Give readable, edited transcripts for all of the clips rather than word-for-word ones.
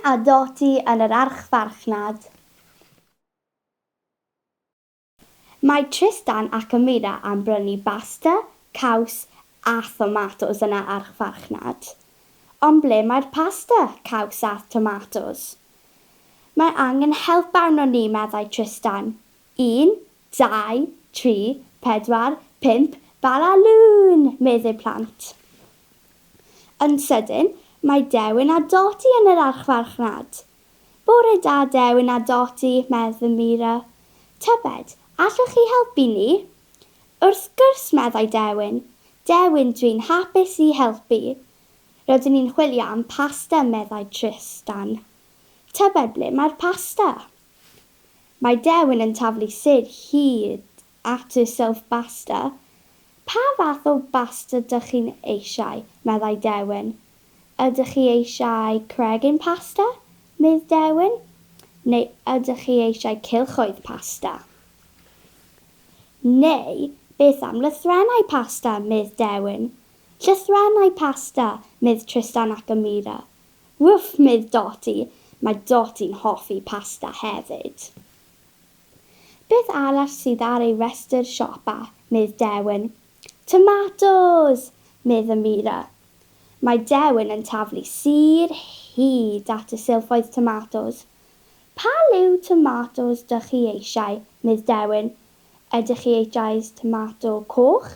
a Dotty yn yr archfarchnad. Mae Tristan ac Amira am brynu basta, caws a thomatos yn yr archfarchnad. Ond ble mae'r pasta, caws a tomatos? Mae angen help arno ni, meddai Tristan. 1, 2, 3, 4, 5, balalŵn, medde plant. Yn sydyn, mae Dewin a Dotty yn yr archfarchnad. Bore da, Dewin a Dotty, meddai Amira. Tybed, allwch chi helpu ni? Wrth gwrs, meddai Dewin. Dewin, dwi'n hapus i helpu. Rydyn ni'n chwilio am pasta, meddai Tristan. Tybed ble mae'r pasta? Mae Dewin yn taflu syd hyd at y silff basta. Pa fath o basta dych chi'n eisiau, meddai Dewin? Ydych chi eisiau cregyn pasta, medd Dewin? Neu ydych chi eisiau cylchoedd pasta? Neu beth am lythrennau pasta, medd Dewin? Llythrennau pasta, medd Tristan ac Amira. Wwff, medd Dotty. Mae Dotty'n hoffi pasta hefyd. Beth arall sydd ar ei restr siopa, medd Dewin? Tomatos, medd Amira. Mae Dewin yn taflu sir hyd at y silffoedd tomatos. Pa liw tomatos dych chi eisiau, medd Dewin? Ydych chi eisiau tomato coch,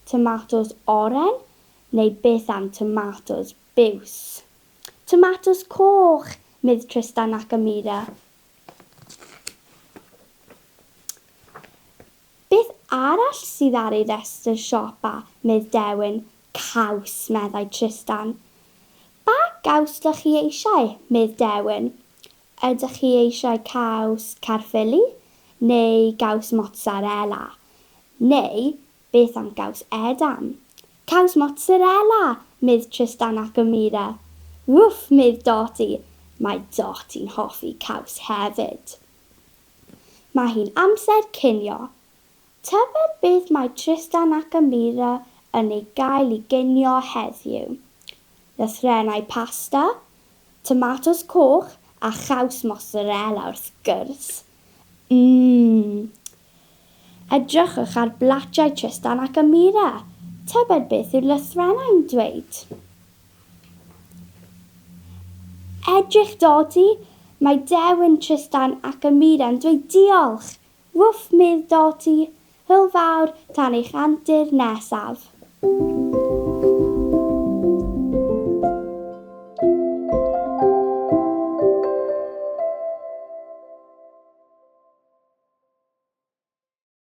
tomatos oren, neu beth am tomatos biws? Tomatos coch, medd Tristan ac Amira. Beth arall sydd ar ei restr siopa, medd Dewin? Caws, meddai Tristan. Ba gaws dych chi eisiau, medd Dewin? Ydych chi eisiau caws Caerphilly neu gaws mozzarella? Neu beth am gaws Edam? Caws mozzarella, medd Tristan ac Amira. Wwff, medd Dotty. Mae Dotty'n hoffi caws hefyd. Mae hi'n amser cinio. Tybed beth mae Tristan ac Amira yn ei gael i ginio heddiw? Lythrennau pasta, tomatos coch a chaws mozzarella wrth gwrs. Edrychwch ar blatiau Tristan ac Amira. Tybed beth yw'r lythrennau'n dweud? Edrych Dotty, mae Dewin, Tristan ac Amira yn dweud diolch. Wwff, medd Dotty. Hwyl fawr tan eich antur nesaf.